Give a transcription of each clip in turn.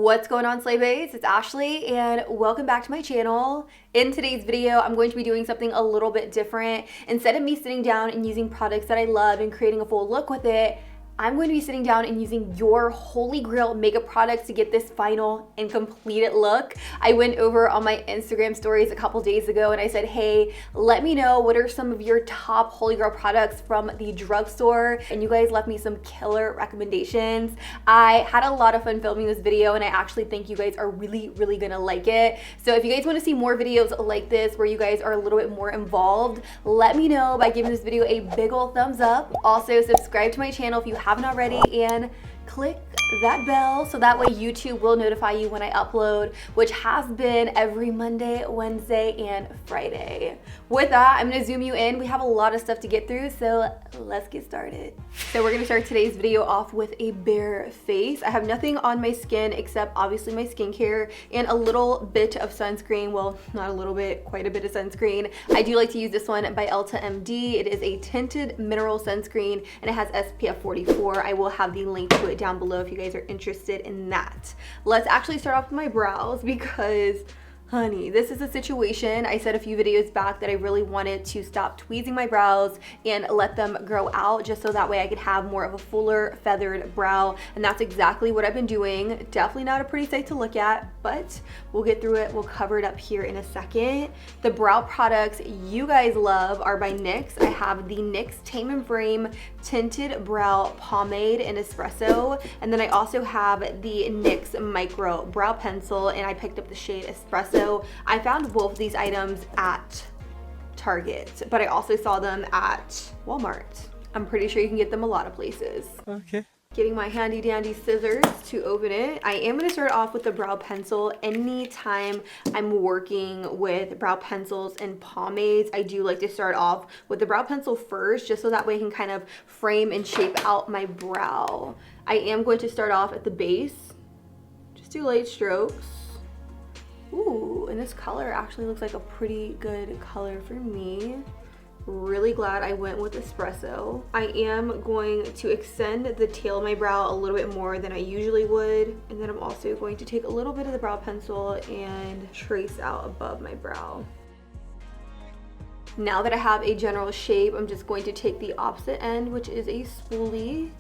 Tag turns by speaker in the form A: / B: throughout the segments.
A: What's going on, Slay Baes? It's Ashley and welcome back to my channel. In today's video, I'm going to be doing something a little bit different. Instead of me sitting down and using products that I love and creating a full look with it, I'm going to be sitting down and using your holy grail makeup products to get this final and completed look. I went over on my Instagram stories a couple days ago and I said, hey, let me know what are some of your top holy grail products from the drugstore, and you guys left me some killer recommendations. I had a lot of fun filming this video and I actually think you guys are really gonna like it. So if you guys want to see more videos like this where you guys are a little bit more involved, let me know by giving this video a big ol' thumbs up. Also, subscribe to my channel if you haven't already and click that bell so that way YouTube will notify you when I upload, which has been every Monday, Wednesday, and Friday. With that, I'm gonna zoom you in. We have a lot of stuff to get through, so let's get started. So we're gonna start today's video off with a bare face. I have nothing on my skin except obviously my skincare and a little bit of sunscreen. Well, not a little bit, quite a bit of sunscreen. I do like to use this one by Ulta MD. It is a tinted mineral sunscreen and it has SPF 44. I will have the link to it down below if you guys are interested in that. Let's actually start off with my brows because honey, this is a situation. I said a few videos back that I really wanted to stop tweezing my brows and let them grow out just so that way I could have more of a fuller feathered brow, and that's exactly what I've been doing. Definitely not a pretty sight to look at, but we'll get through it. We'll cover it up here in a second. The brow products you guys love are by NYX. I have the NYX Tame and Frame Tinted Brow Pomade in Espresso, and then I also have the NYX Micro Brow Pencil, and I picked up the shade Espresso. I found both of these items at Target, but I also saw them at Walmart. I'm pretty sure you can get them a lot of places.
B: Okay.
A: Getting my handy dandy scissors to open it. I am going to start off with the brow pencil. Anytime I'm working with brow pencils and pomades, I do like to start off with the brow pencil first, just so that way I can kind of frame and shape out my brow. I am going to start off at the base. Just do light strokes. Ooh, and this color actually looks like a pretty good color for me. Really glad I went with Espresso. I am going to extend the tail of my brow a little bit more than I usually would. And then I'm also going to take a little bit of the brow pencil and trace out above my brow. Now that I have a general shape, I'm just going to take the opposite end, which is a spoolie.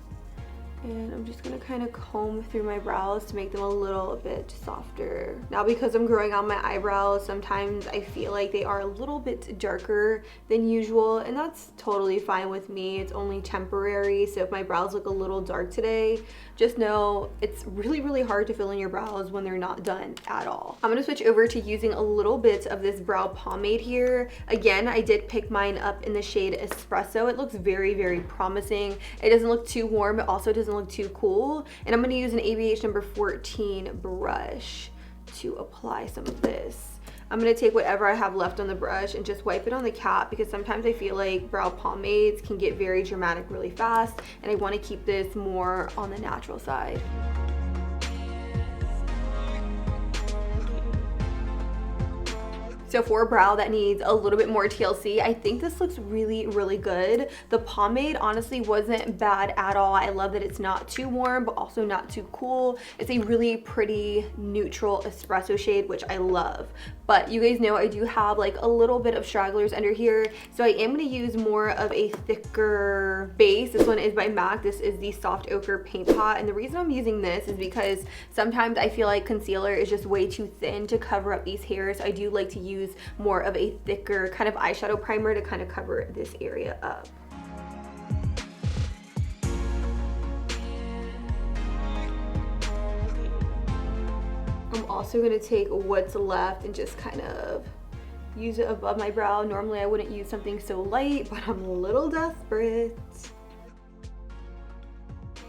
A: And I'm just gonna kind of comb through my brows to make them a little bit softer. Now, because I'm growing out my eyebrows, sometimes I feel like they are a little bit darker than usual, and that's totally fine with me. It's only temporary, so if my brows look a little dark today, just know it's really hard to fill in your brows when they're not done at all. I'm gonna switch over to using a little bit of this brow pomade here. Again, I did pick mine up in the shade Espresso. It looks very promising. It doesn't look too warm. It also doesn't look too cool. And I'm going to use an ABH number 14 brush to apply some of this. I'm going to take whatever I have left on the brush and just wipe it on the cap, because sometimes I feel like brow pomades can get very dramatic really fast, and I want to keep this more on the natural side. So for a brow that needs a little bit more TLC, I think this looks really good. The pomade honestly wasn't bad at all. I love that it's not too warm, but also not too cool. It's a really pretty neutral espresso shade, which I love. But you guys know I do have like a little bit of stragglers under here, so I am gonna use more of a thicker base. This one is by m.a.c. This is the Soft Ochre Paint Pot, and the reason I'm using this is because sometimes I feel like concealer is just way too thin to cover up these hairs. I do like to use more of a thicker kind of eyeshadow primer to kind of cover this area up. I'm also going to take what's left and just kind of use it above my brow. Normally I wouldn't use something so light, but I'm a little desperate.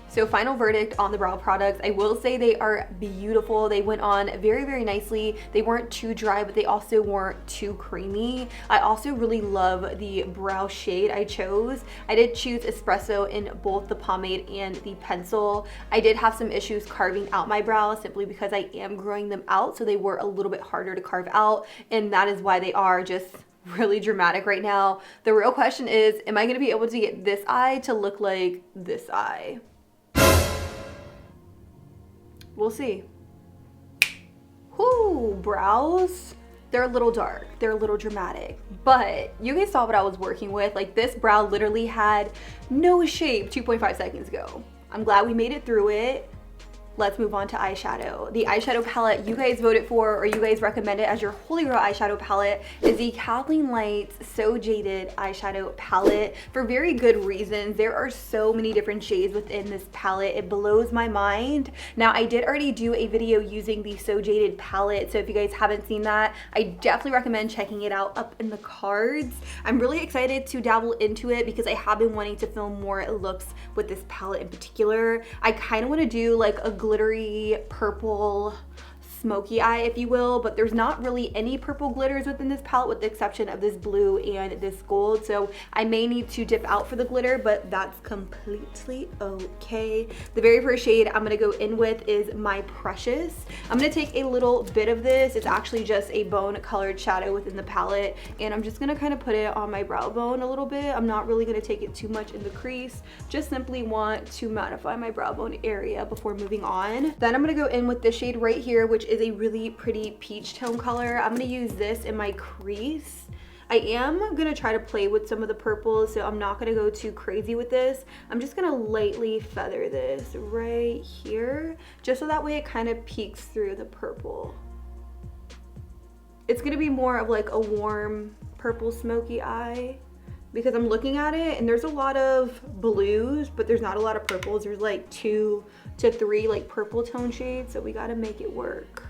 A: So final verdict on the brow products. I will say they are beautiful. They went on very nicely. They weren't too dry, but they also weren't too creamy. I also really love the brow shade I chose. I did choose Espresso in both the pomade and the pencil. I did have some issues carving out my brows simply because I am growing them out, so they were a little bit harder to carve out, and that is why they are just really dramatic right now. The real question is, am I gonna be able to get this eye to look like this eye? We'll see. Whoo, brows. They're a little dark, they're a little dramatic, but you guys saw what I was working with. Like, this brow literally had no shape 2.5 seconds ago. I'm glad we made it through it. Let's move on to eyeshadow. The eyeshadow palette you guys voted for, or you guys recommended as your holy grail eyeshadow palette, is the Kathleen Lights So Jaded eyeshadow palette, for very good reasons. There are so many different shades within this palette. It blows my mind. Now, I did already do a video using the So Jaded palette, so if you guys haven't seen that, I definitely recommend checking it out up in the cards. I'm really excited to dabble into it because I have been wanting to film more looks with this palette in particular. I kind of want to do like a glittery purple smoky eye, if you will, but there's not really any purple glitters within this palette with the exception of this blue and this gold, so I may need to dip out for the glitter, but that's completely okay. The very first shade I'm gonna go in with is My Precious. I'm gonna take a little bit of this. It's actually just a bone colored shadow within the palette, and I'm just gonna kind of put it on my brow bone a little bit. I'm not really gonna take it too much in the crease, just simply want to mattify my brow bone area before moving on. Then I'm gonna go in with this shade right here, which is a really pretty peach tone color. I'm gonna use this in my crease. I am gonna try to play with some of the purples, so I'm not gonna go too crazy with this. I'm just gonna lightly feather this right here, just so that way it kind of peeks through the purple. It's gonna be more of like a warm purple smoky eye, because I'm looking at it and there's a lot of blues, but there's not a lot of purples. There's like 2 to 3 like purple tone shades, so we gotta make it work.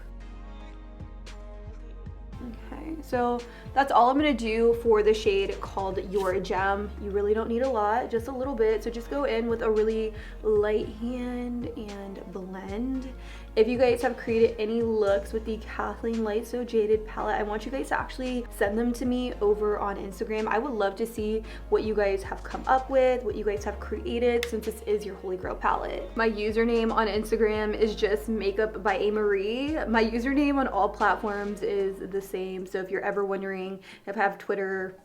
A: Okay, so that's all I'm gonna do for the shade called Your Gem. You really don't need a lot, just a little bit, so just go in with a really light hand and blend. If you guys have created any looks with the Kathleen Lights So Jaded palette, I want you guys to actually send them to me over on Instagram. I would love to see what you guys have come up with, what you guys have created, since this is your holy grail palette. My username on Instagram is just Makeup by A.Marie. My username on all platforms is the same, so if you're ever wondering if I have Twitter,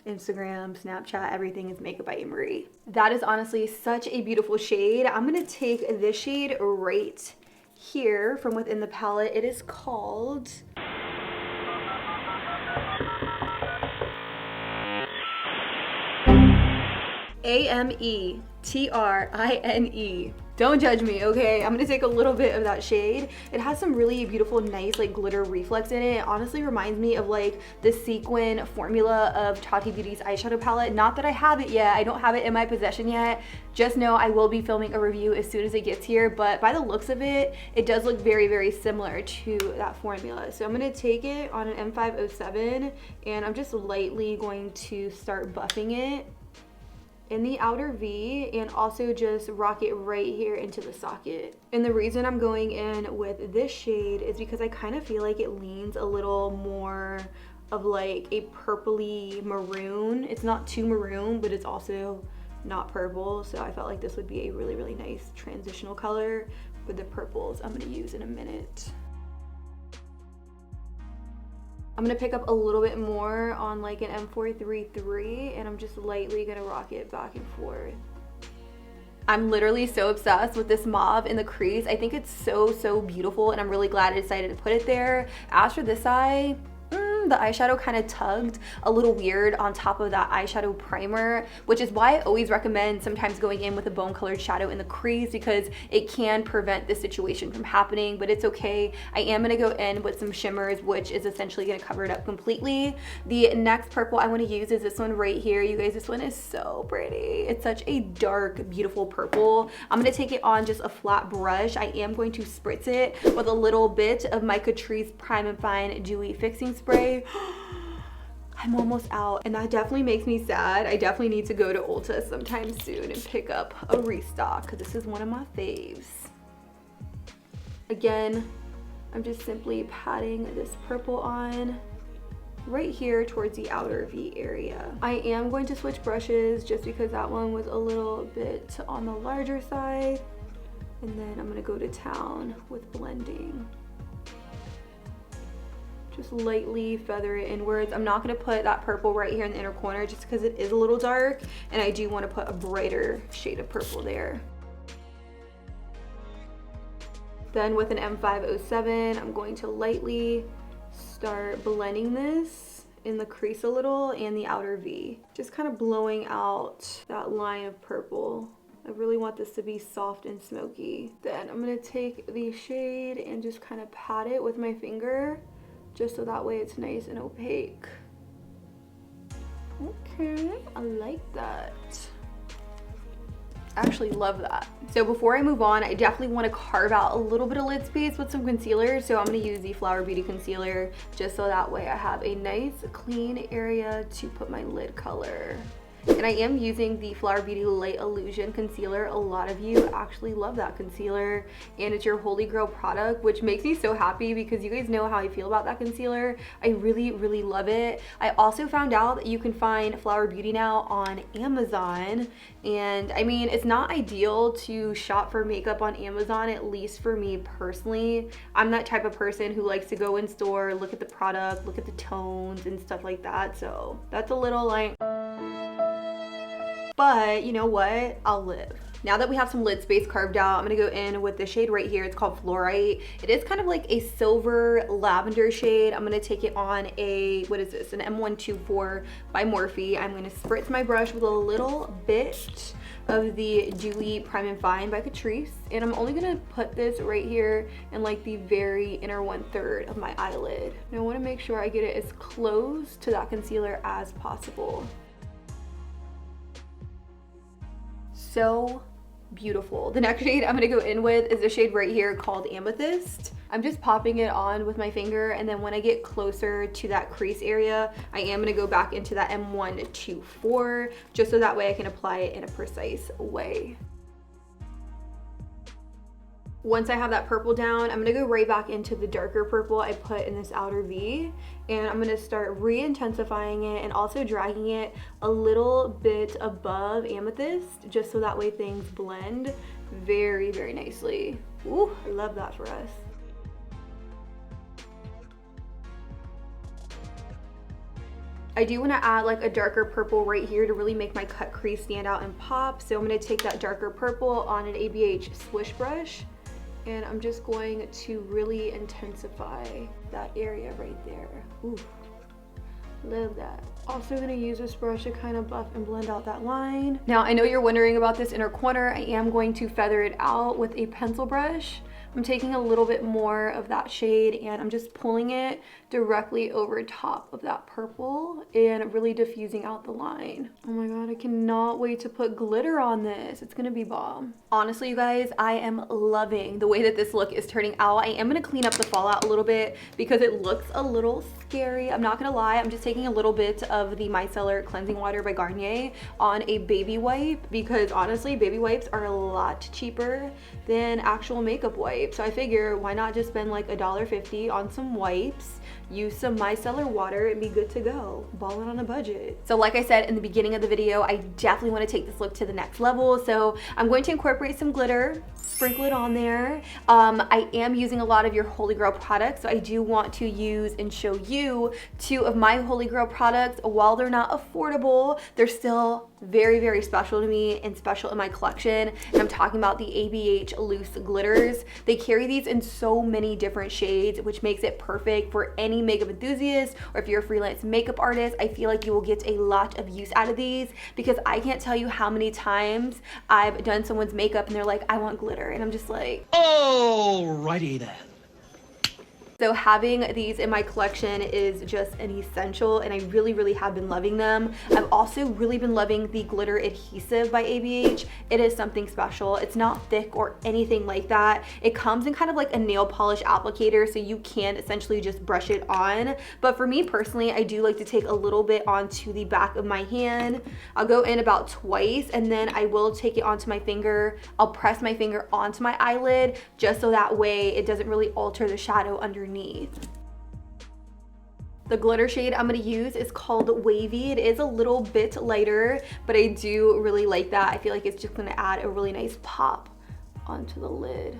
A: Instagram, Snapchat, everything is Makeup by A.Marie. That is honestly such a beautiful shade. I'm gonna take this shade right here from within the palette. It is called A.M.E.T.R.I.N.E. Don't judge me, okay? I'm gonna take a little bit of that shade. It has some really beautiful, nice, like glitter reflex in it. It honestly reminds me of like the sequin formula of Tati Beauty's eyeshadow palette. Not that I have it yet. I don't have it in my possession yet. Just know I will be filming a review as soon as it gets here, but by the looks of it, it does look very, very similar to that formula. So I'm gonna take it on an M507 and I'm just lightly going to start buffing it in the outer V, and also just rock it right here into the socket. And the reason I'm going in with this shade is because I kind of feel like it leans a little more of like a purpley maroon. It's not too maroon, but it's also not purple, so I felt like this would be a really, really nice transitional color for the purples I'm gonna use in a minute. I'm gonna pick up a little bit more on like an M433, and I'm just lightly gonna rock it back and forth. I'm literally so obsessed with this mauve in the crease. I think it's so, so beautiful, and I'm really glad I decided to put it there. As for this eye, the eyeshadow kind of tugged a little weird on top of that eyeshadow primer, which is why I always recommend sometimes going in with a bone colored shadow in the crease, because it can prevent this situation from happening, but it's okay. I am gonna go in with some shimmers, which is essentially gonna cover it up completely. The next purple I wanna use is this one right here. You guys, this one is so pretty. It's such a dark, beautiful purple. I'm gonna take it on just a flat brush. I am going to spritz it with a little bit of my Catrice Prime and Fine Dewy Fixing Spray. I'm almost out, and that definitely makes me sad. I definitely need to go to Ulta sometime soon and pick up a restock, because this is one of my faves. Again, I'm just simply patting this purple on right here towards the outer V area. I am going to switch brushes just because that one was a little bit on the larger side, and then I'm gonna go to town with blending. Just lightly feather it inwards. I'm not gonna put that purple right here in the inner corner just because it is a little dark, and I do want to put a brighter shade of purple there. Then with an M507, I'm going to lightly start blending this in the crease a little and the outer V. Just kind of blowing out that line of purple. I really want this to be soft and smoky. Then I'm gonna take the shade and just kind of pat it with my finger, just so that way it's nice and opaque. Okay, I like that. I actually love that. So before I move on, I definitely want to carve out a little bit of lid space with some concealer. So I'm going to use the Flower Beauty concealer, just so that way I have a nice clean area to put my lid color. And I am using the Flower Beauty Light Illusion concealer. A lot of you actually love that concealer, and it's your holy grail product, which makes me so happy because you guys know how I feel about that concealer. I really, really love it. I also found out that you can find Flower Beauty now on Amazon, and I mean, it's not ideal to shop for makeup on Amazon, at least for me personally. I'm that type of person who likes to go in store, look at the product, look at the tones and stuff like that. So that's a little like, but you know what? I'll live. Now that we have some lid space carved out, I'm gonna go in with the shade right here. It's called Fluorite. It is kind of like a silver lavender shade. I'm gonna take it on a, what is this? An M124 by Morphe. I'm gonna spritz my brush with a little bit of the Dewy Prime and Fine by Catrice. And I'm only gonna put this right here in like the very inner 1/3 of my eyelid. And I wanna make sure I get it as close to that concealer as possible. So beautiful. The next shade I'm gonna go in with is a shade right here called Amethyst. I'm just popping it on with my finger, and then when I get closer to that crease area, I am gonna go back into that M124, just so that way I can apply it in a precise way. Once I have that purple down, I'm gonna go right back into the darker purple I put in this outer V, and I'm gonna start re-intensifying it and also dragging it a little bit above Amethyst, just so that way things blend very, very nicely. Ooh, I love that for us. I do want to add like a darker purple right here to really make my cut crease stand out and pop. So I'm going to take that darker purple on an ABH swish brush, and I'm just going to really intensify that area right there. Ooh, love that. Also gonna use this brush to kind of buff and blend out that line. Now, I know you're wondering about this inner corner. I am going to feather it out with a pencil brush. I'm taking a little bit more of that shade and I'm just pulling it directly over top of that purple and really diffusing out the line. Oh my god, I cannot wait to put glitter on this. It's gonna be bomb. Honestly, you guys, I am loving the way that this look is turning out. I am gonna clean up the fallout a little bit because it looks a little scary. I'm not gonna lie. I'm just taking a little bit of the Micellar Cleansing Water by Garnier on a baby wipe because honestly, baby wipes are a lot cheaper than actual makeup wipes. So I figure why not just spend like $1.50 on some wipes, use some micellar water, and be good to go. Ballin' on a budget. So like I said in the beginning of the video, I definitely want to take this look to the next level. So I'm going to incorporate some glitter, sprinkle it on there. I am using a lot of your Holy Grail products, so I do want to use and show you 2 of my Holy Grail products. While they're not affordable, they're still very, very special to me and special in my collection. And I'm talking about the ABH loose glitters. They carry these in so many different shades, which makes it perfect for any makeup enthusiast, or if you're a freelance makeup artist. I feel like you will get a lot of use out of these because I can't tell you how many times I've done someone's makeup and they're like, I want glitter. And I'm just like,
B: alrighty then.
A: So having these in my collection is just an essential, and I really, really have been loving them. I've also really been loving the glitter adhesive by ABH. It is something special. It's not thick or anything like that. It comes in kind of like a nail polish applicator, so you can essentially just brush it on. But for me personally, I do like to take a little bit onto the back of my hand. I'll go in about twice, and then I will take it onto my finger. I'll press my finger onto my eyelid just so that way it doesn't really alter the shadow underneath. The glitter shade I'm going to use is called Wavy. It is a little bit lighter, but I do really like that. I feel like it's just going to add a really nice pop onto the lid.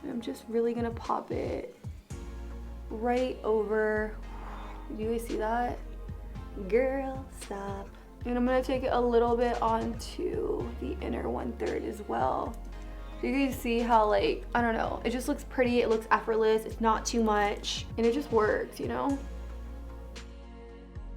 A: And I'm just really going to pop it right over. Do you guys see that? Girl, stop. And I'm going to take it a little bit onto the inner 1/3 as well, Do you guys see how, like, I don't know, it just looks pretty, it looks effortless, it's not too much, and it just works, you know?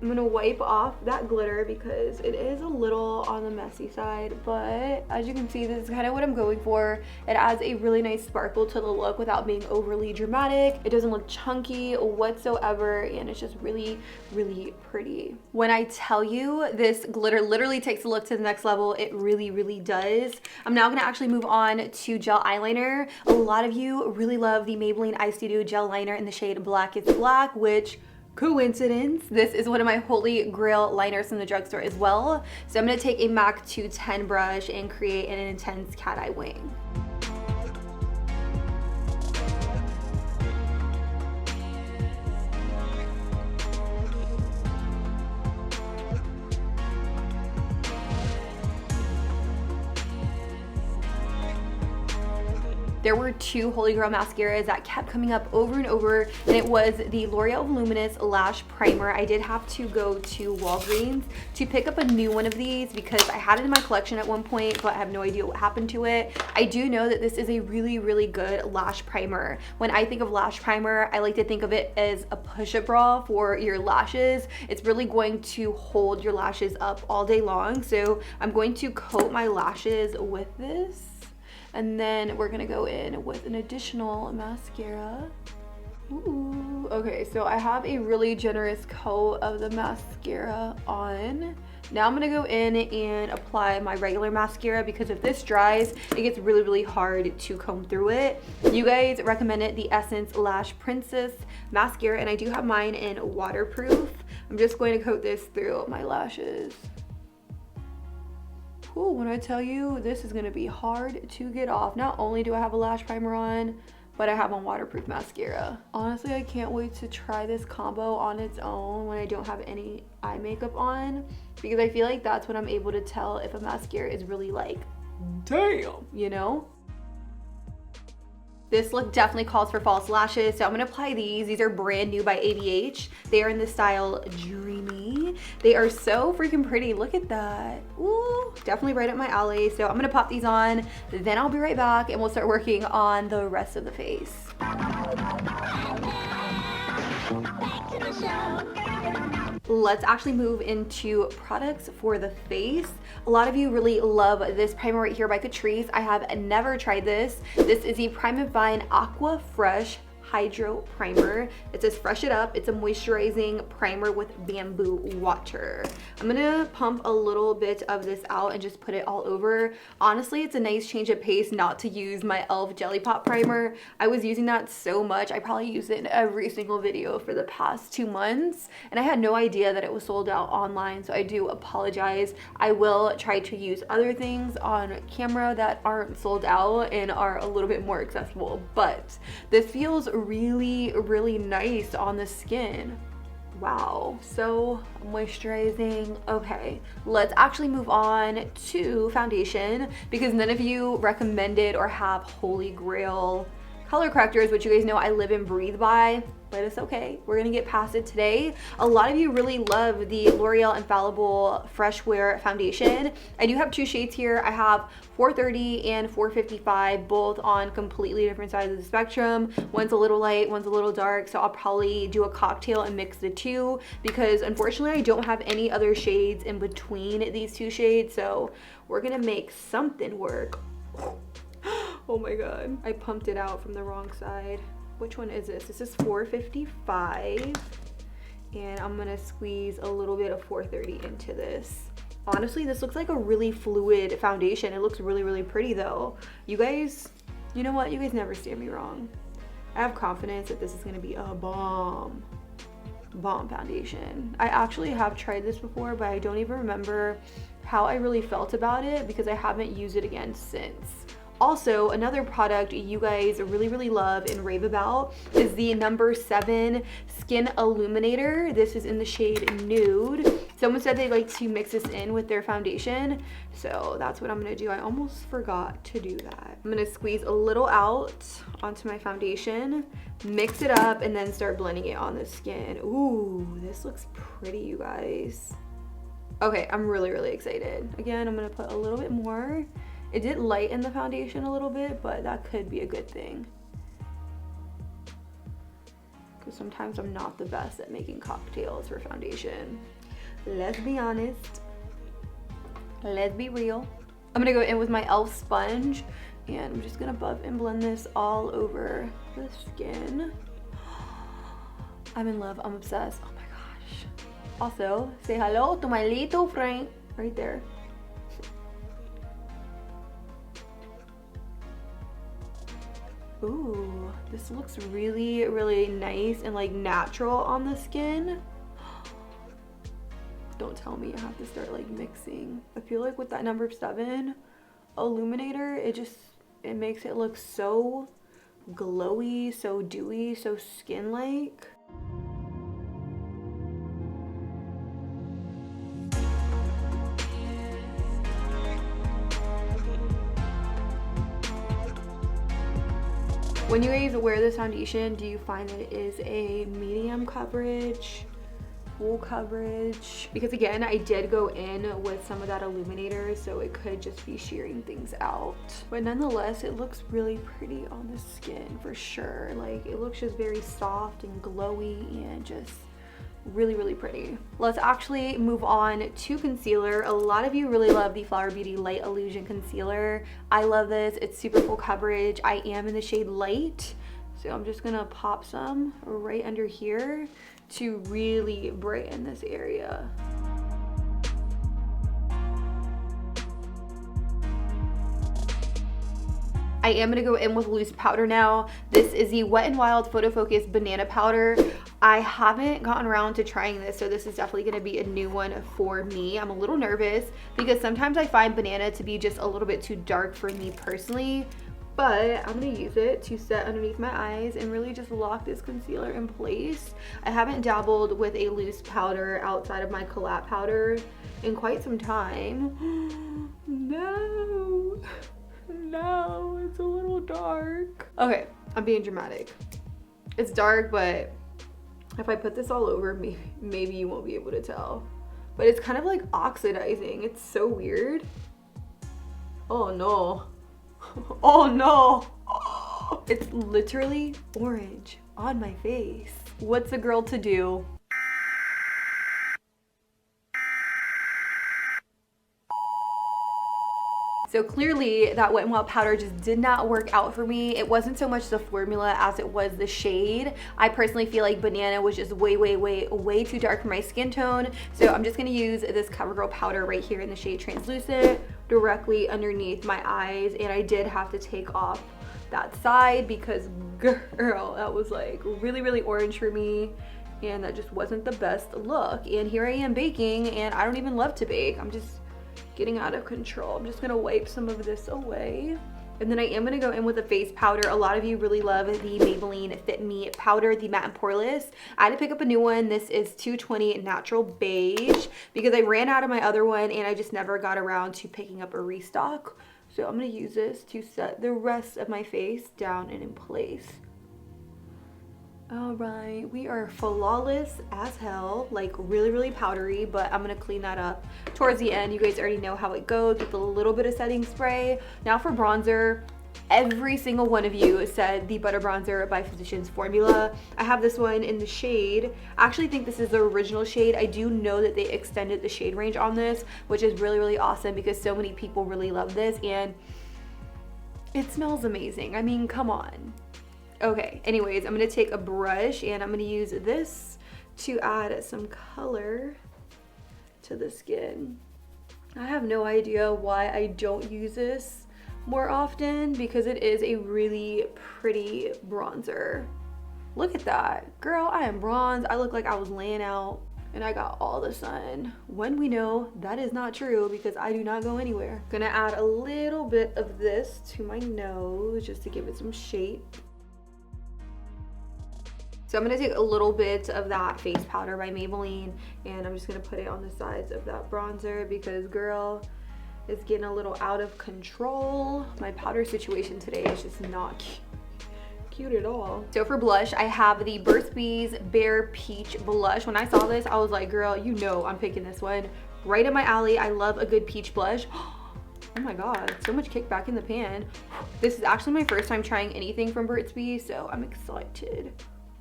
A: I'm gonna wipe off that glitter because it is a little on the messy side, but as you can see, this is kind of what I'm going for. It adds a really nice sparkle to the look without being overly dramatic. It doesn't look chunky whatsoever, and it's just really, really pretty. When I tell you this glitter literally takes the look to the next level, it really, really does. I'm now gonna actually move on to gel eyeliner. A lot of you really love the Maybelline Eye Studio gel liner in the shade Black is Black, which, coincidence, this is one of my holy grail liners from the drugstore as well. So I'm going to take a MAC 210 brush and create an intense cat eye wing. There were two Holy Grail mascaras that kept coming up over and over, and it was the L'Oreal Voluminous Lash Primer. I did have to go to Walgreens to pick up a new one of these because I had it in my collection at one point, but I have no idea what happened to it. I do know that this is a really, really good lash primer. When I think of lash primer, I like to think of it as a push-up bra for your lashes. It's really going to hold your lashes up all day long. So I'm going to coat my lashes with this. And then we're gonna go in with an additional mascara. Ooh, okay, so I have a really generous coat of the mascara on. Now I'm gonna go in and apply my regular mascara because if this dries, it gets really, really hard to comb through it. You guys recommended the Essence Lash Princess mascara, and I do have mine in waterproof. I'm just going to coat this through my lashes. Ooh, when I tell you, this is gonna be hard to get off. Not only do I have a lash primer on, but I have on waterproof mascara. Honestly, I can't wait to try this combo on its own when I don't have any eye makeup on, because I feel like that's when I'm able to tell if a mascara is really like, damn, you know? This look definitely calls for false lashes, so I'm gonna apply these. These are brand new by ABH. They are in the style Dreamy. They are so freaking pretty. Look at that. Ooh, definitely right up my alley. So I'm gonna pop these on, then I'll be right back and we'll start working on the rest of the face. Let's actually move into products for the face. A lot of you really love this primer right here by Catrice. I have never tried this. This is the Prime and Fine Aqua Fresh Hydro Primer. It says fresh it up. It's a moisturizing primer with bamboo water. I'm gonna pump a little bit of this out and just put it all over. Honestly, it's a nice change of pace not to use my e.l.f. Jelly Pop Primer. I was using that so much. I probably use it in every single video for the past 2 months, and I had no idea that it was sold out online, so I do apologize. I will try to use other things on camera that aren't sold out and are a little bit more accessible, but this feels really, really nice on the skin. Wow, so moisturizing. Okay, let's actually move on to foundation because none of you recommended or have Holy Grail color correctors, which you guys know I live and breathe by, but it's okay. We're gonna get past it today. A lot of you really love the L'Oreal Infallible Fresh Wear Foundation. I do have 2 shades here. I have 430 and 455, both on completely different sides of the spectrum. One's a little light, one's a little dark, so I'll probably do a cocktail and mix the two because unfortunately I don't have any other shades in between these 2 shades, so we're gonna make something work. Oh my god, I pumped it out from the wrong side. Which one is this? This is 455, and I'm gonna squeeze a little bit of 430 into this. Honestly, this looks like a really fluid foundation. It looks really, really pretty though. You guys, you know what? You guys never steer me wrong. I have confidence that this is gonna be a bomb foundation. I actually have tried this before, but I don't even remember how I really felt about it because I haven't used it again since. Also, another product you guys really, really love and rave about is the number 7 Skin Illuminator. This is in the shade Nude. Someone said they'd like to mix this in with their foundation, so that's what I'm gonna do. I almost forgot to do that. I'm gonna squeeze a little out onto my foundation, mix it up, and then start blending it on the skin. Ooh, this looks pretty, you guys. Okay, I'm really, really excited. Again, I'm gonna put a little bit more. It did lighten the foundation a little bit, but that could be a good thing. Because sometimes I'm not the best at making cocktails for foundation. Let's be honest. Let's be real. I'm gonna go in with my e.l.f. sponge, and I'm just gonna buff and blend this all over the skin. I'm in love, I'm obsessed. Oh my gosh. Also, say hello to my little friend right there. Ooh, this looks really, really nice and like natural on the skin. Don't tell me I have to start like mixing. I feel like with that number 7 illuminator, it makes it look so glowy, so dewy, so skin-like. When you guys wear this foundation, do you find that it is a medium coverage, full coverage? Because again, I did go in with some of that illuminator, so it could just be shearing things out. But nonetheless, it looks really pretty on the skin for sure. Like, it looks just very soft and glowy and just really, really pretty. Let's actually move on to concealer. A lot of you really love the Flower Beauty Light Illusion Concealer. I love this. It's super full coverage. I am in the shade Light, so I'm just gonna pop some right under here to really brighten this area. I am gonna go in with loose powder now. This is the Wet n Wild Photo Focus Banana Powder. I haven't gotten around to trying this, so this is definitely gonna be a new one for me. I'm a little nervous because sometimes I find banana to be just a little bit too dark for me personally, but I'm gonna use it to set underneath my eyes and really just lock this concealer in place. I haven't dabbled with a loose powder outside of my collab powder in quite some time. No. No, it's a little dark. Okay, I'm being dramatic. It's dark, but if I put this all over, maybe you won't be able to tell. But it's kind of like oxidizing. It's so weird. Oh no. Oh no. Oh, it's literally orange on my face. What's a girl to do? So clearly that Wet n Wild powder just did not work out for me. It wasn't so much the formula as it was the shade. I personally feel like banana was just way too dark for my skin tone. So I'm just gonna use this CoverGirl powder right here in the shade Translucent directly underneath my eyes. And I did have to take off that side because girl, that was like really orange for me. And that just wasn't the best look. And here I am baking, and I don't even love to bake. I'm just getting out of control. I'm just gonna wipe some of this away. And then I am gonna go in with a face powder. A lot of you really love the Maybelline Fit Me powder, the matte and poreless. I had to pick up a new one. This is 220 Natural Beige because I ran out of my other one and I just never got around to picking up a restock. So I'm gonna use this to set the rest of my face down and in place. All right, we are flawless as hell, like really powdery, but I'm gonna clean that up towards the end. You guys already know how it goes with a little bit of setting spray. Now for bronzer, every single one of you said the Butter Bronzer by Physicians formula. I have this one in the shade. I actually think this is the original shade. I do know that they extended the shade range on this, which is really awesome because so many people really love this and it smells amazing. I mean, come on. Okay, anyways, I'm gonna take a brush and I'm gonna use this to add some color to the skin. I have no idea why I don't use this more often because it is a really pretty bronzer. Look at that. Girl, I am bronzed. I look like I was laying out and I got all the sun. When we know that is not true because I do not go anywhere. Gonna add a little bit of this to my nose just to give it some shape. So I'm gonna take a little bit of that face powder by Maybelline and I'm just gonna put it on the sides of that bronzer because girl, it's getting a little out of control. My powder situation today is just not cute at all. So for blush, I have the Burt's Bees Bare Peach Blush. When I saw this, I was like, girl, you know I'm picking this one. Right in my alley. I love a good peach blush. Oh my god, so much kickback in the pan. This is actually my first time trying anything from Burt's Bees, so I'm excited.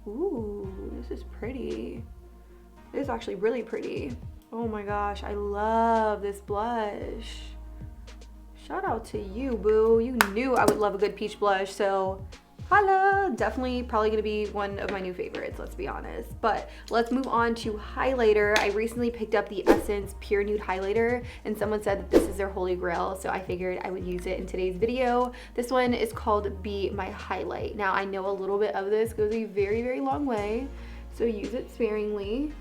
A: Ooh, this is pretty. This is actually really pretty. Oh my gosh, I love this blush. Shout out to you, boo. You knew I would love a good peach blush, so holla. Definitely probably gonna be one of my new favorites, let's be honest. But let's move on to highlighter. I recently picked up the Essence Pure Nude Highlighter, and someone said that this is their holy grail, so I figured I would use it in today's video. This one is called Be My Highlight. Now, I know a little bit of this goes a very, very long way, so use it sparingly.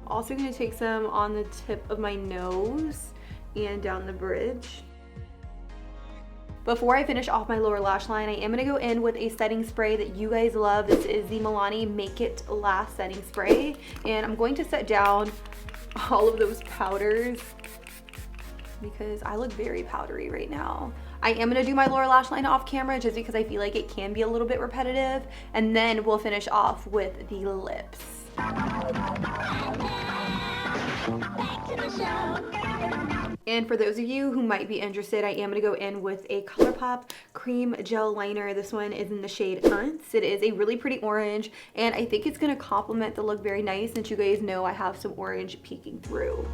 A: Also gonna take some on the tip of my nose and down the bridge. Before I finish off my lower lash line, I am gonna go in with a setting spray that you guys love. This is the Milani Make It Last setting spray. And I'm going to set down all of those powders because I look very powdery right now. I am gonna do my lower lash line off camera just because I feel like it can be a little bit repetitive. And then we'll finish off with the lips. And for those of you who might be interested, I am going to go in with a ColourPop Cream Gel Liner. This one is in the shade Unts. It is a really pretty orange, and I think it's going to complement the look very nice since you guys know I have some orange peeking through.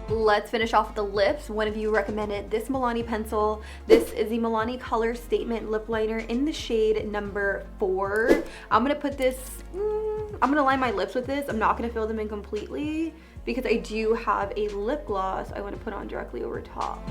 A: Let's finish off with the lips. One of you recommended this Milani Pencil. This is the Milani Color Statement Lip Liner in the shade number 4. I'm gonna put this, I'm gonna line my lips with this. I'm not gonna fill them in completely because I do have a lip gloss I wanna put on directly over top.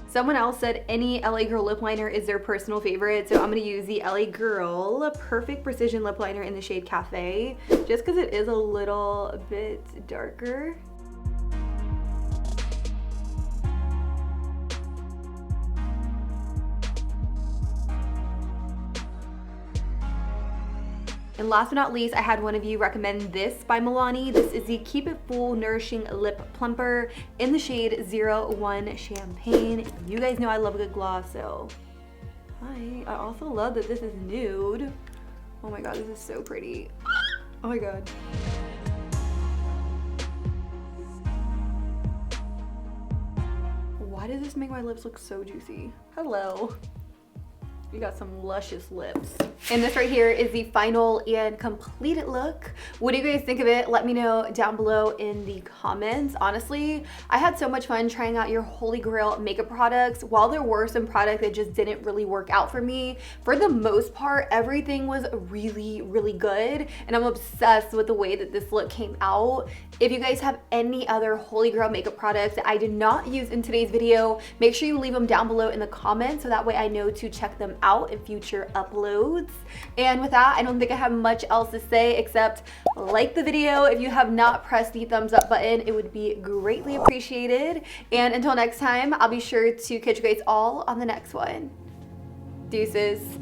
A: Someone else said any LA Girl lip liner is their personal favorite, so I'm gonna use the LA Girl Perfect Precision Lip Liner in the shade Cafe, just because it is a little bit darker. And last but not least, I had one of you recommend this by Milani. This is the Keep It Full Nourishing Lip Plumper in the shade 01 Champagne. You guys know I love a good gloss, so hi. I also love that this is nude. Oh my god, this is so pretty. Oh my god. Why does this make my lips look so juicy? Hello. You got some luscious lips. And this right here is the final and completed look. What do you guys think of it? Let me know down below in the comments. Honestly, I had so much fun trying out your holy grail makeup products. While there were some products that just didn't really work out for me, for the most part, everything was really, really good. And I'm obsessed with the way that this look came out. If you guys have any other holy grail makeup products that I did not use in today's video, make sure you leave them down below in the comments so that way I know to check them out in future uploads. And with that, I don't think I have much else to say except like the video. If you have not pressed the thumbs up button, it would be greatly appreciated. And until next time, I'll be sure to catch you guys all on the next one. Deuces.